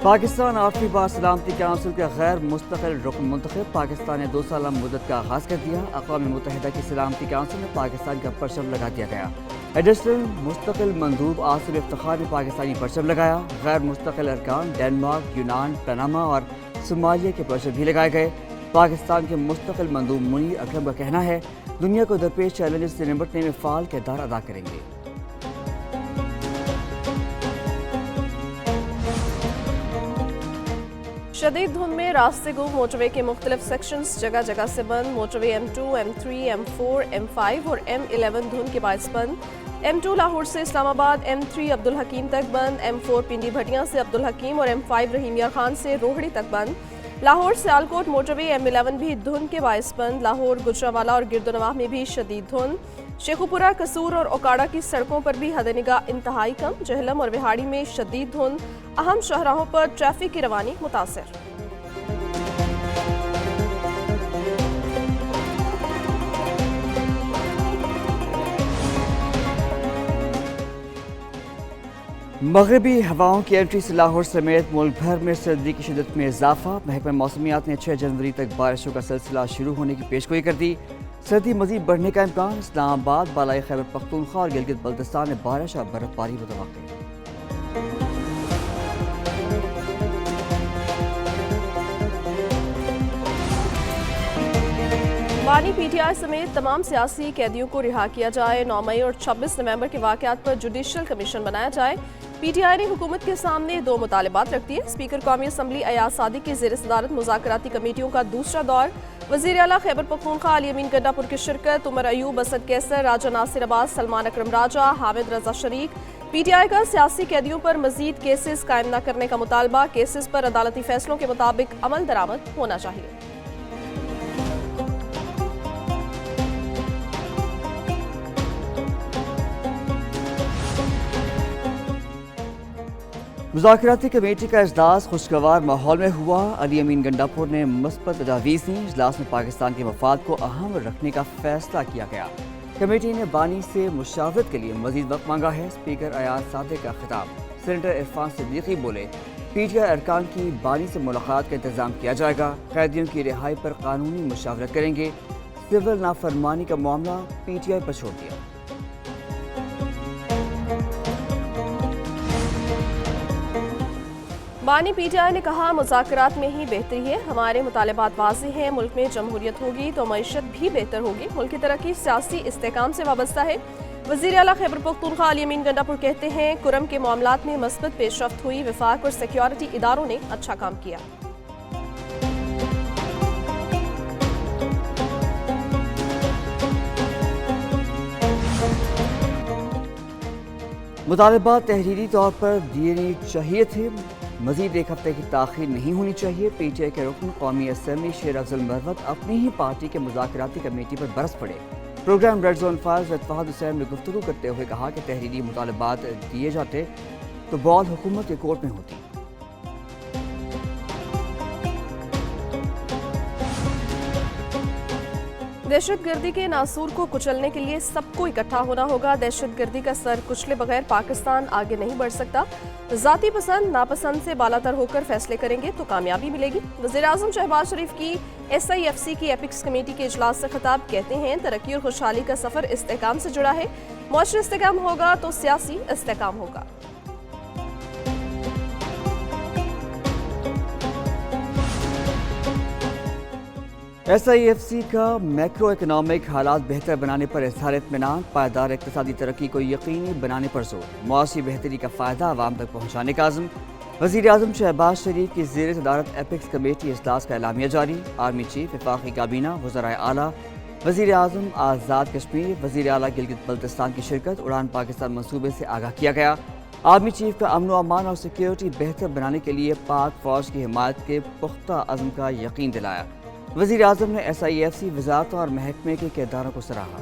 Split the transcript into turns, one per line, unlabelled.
پاکستان آخری بار سلامتی کونسل کا غیر مستقل رکن منتخب۔ پاکستان نے 2 سالہ مدت کا آغاز کر دیا۔ اقوام متحدہ کی سلامتی کونسل میں پاکستان کا پرچم لگا دیا گیا۔ ایڈیشنل مستقل مندوب آصف افتخار نے پاکستانی پرچم لگایا۔ غیر مستقل ارکان ڈنمارک، یونان، پاناما اور صومالیہ کے پرچم بھی لگائے گئے۔ پاکستان کے مستقل مندوب منیر اکرم کا کہنا ہے دنیا کو درپیش چیلنجز سے نمٹنے میں فعال کردار ادا کریں گے۔
شدید دھند میں راستے گم، موٹر وے کے مختلف سیکشنز جگہ جگہ سے بند۔ موٹر وے M2، M3، M4، M5 اور M11 دھند کے باعث بند۔ M2 لاہور سے اسلام آباد، M3 عبدالحکیم تک بند، M4 پنڈی بھٹیاں سے عبدالحکیم اور M5 رحیم یار خان سے روہڑی تک بند۔ لاہور سیالکوٹ موٹر وے M11 بھی دھند کے باعث بند۔ لاہور گجرانوالہ اور گرد و نواح میں بھی شدید دھند۔ شیخوپورہ، قصور اور اوکاڑا کی سڑکوں پر بھی حد نگاہ انتہائی کم۔ جہلم اور وہاڑی میں شدید دھند۔ اہم شاہراہوں پر ٹریفک کی روانی متاثر۔
مغربی ہواؤں کی انٹری سے لاہور سمیت ملک بھر میں سردی کی شدت میں اضافہ۔ محکمہ موسمیات نے 6 جنوری تک بارشوں کا سلسلہ شروع ہونے کی پیشگوئی کر دی۔ سردی مزید بڑھنے کا امکان۔ اسلام آباد، بالائی خیبر پختونخوا اور گلگت بلتستان میں بارش اور برف باری متوقع۔
بانی پی ٹی آئی سمیت تمام سیاسی قیدیوں کو رہا کیا جائے۔ 9 مئی اور 26 نومبر کے واقعات پر جوڈیشل کمیشن بنایا جائے۔ پی ٹی آئی نے حکومت کے سامنے 2 مطالبات رکھ دیے۔ اسپیکر قومی اسمبلی ایاز صادق کی زیر صدارت مذاکراتی کمیٹیوں کا دوسرا دور۔ وزیر اعلیٰ خیبر پختونخوا علی امین گنڈا پور کی شرکت۔ عمر ایوب، اسد کیسر، راجہ ناصر عباس، سلمان اکرم راجہ، حامد رضا شریک۔ پی ٹی آئی کا سیاسی قیدیوں پر مزید کیسز قائم نہ کرنے کا مطالبہ۔ کیسز پر عدالتی فیصلوں کے مطابق عمل درآمد ہونا چاہیے۔
مذاکراتی کمیٹی کا اجلاس خوشگوار ماحول میں ہوا۔ علی امین گنڈا پور نے مثبت تجاویز دیں۔ اجلاس میں پاکستان کے مفاد کو اہم رکھنے کا فیصلہ کیا گیا۔ کمیٹی نے بانی سے مشاورت کے لیے مزید وقت مانگا ہے۔ اسپیکر ایاز صادق کا خطاب۔ سینیٹر عرفان صدیقی بولے پی ٹی آئی ارکان کی بانی سے ملاقات کا انتظام کیا جائے گا۔ قیدیوں کی رہائی پر قانونی مشاورت کریں گے۔ سول نافرمانی کا معاملہ پی ٹی آئی پر چھوڑ دیا۔
بانی پی ٹی آئی نے کہا مذاکرات میں ہی بہتری ہے۔ ہمارے مطالبات واضح ہیں۔ ملک میں جمہوریت ہوگی تو معیشت بھی بہتر ہوگی۔ ملک کی ترقی سیاسی استحکام سے وابستہ ہے۔ وزیر اعلیٰ خیبر پختونخوا علی امین گنڈا پور کہتے ہیں کرم کے معاملات میں مثبت پیش رفت ہوئی۔ وفاق اور سیکیورٹی اداروں نے اچھا کام کیا۔
مطالبات تحریری طور پر دینے چاہیے تھے۔ مزید 1 ہفتے کی تاخیر نہیں ہونی چاہیے۔ پی ٹی آئی کے رکن قومی اسمبلی شیر افضل مروت اپنی ہی پارٹی کے مذاکراتی کمیٹی پر برس پڑے۔ پروگرام ریڈ زون فائز اتفاق حسین نے گفتگو کرتے ہوئے کہا کہ تحریری مطالبات دیے جاتے تو بال حکومت کے کورٹ میں ہوتی۔
دہشت گردی کے ناسور کو کچلنے کے لیے سب کو اکٹھا ہونا ہوگا۔ دہشت گردی کا سر کچلے بغیر پاکستان آگے نہیں بڑھ سکتا۔ ذاتی پسند ناپسند سے بالاتر ہو کر فیصلے کریں گے تو کامیابی ملے گی۔ وزیر اعظم شہباز شریف کی SIFC کی ایپکس کمیٹی کے اجلاس سے خطاب۔ کہتے ہیں ترقی اور خوشحالی کا سفر استحکام سے جڑا ہے۔ معاشرے استحکام ہوگا تو سیاسی استحکام ہوگا۔
SIFC کا میکرو اکنامک حالات بہتر بنانے پر اظہار اطمینان۔ پائیدار اقتصادی ترقی کو یقینی بنانے پر زور۔ معاشی بہتری کا فائدہ عوام تک پہنچانے کا عزم۔ وزیر اعظم شہباز شریف کی زیر صدارت ایپکس کمیٹی اجلاس کا اعلامیہ جاری۔ آرمی چیف، وفاقی کابینہ، وزرائے اعلیٰ، وزیر اعظم آزاد کشمیر، وزیر اعلیٰ گلگت بلتستان کی شرکت۔ اڑان پاکستان منصوبے سے آگاہ کیا گیا۔ آرمی چیف کا امن و امان اور سیکیورٹی بہتر بنانے کے لیے پاک فوج کی حمایت کے پختہ عزم کا یقین دلایا۔ وزیر اعظم نے SIFC وزارتوں اور محکمے کے کرداروں کو سراہا۔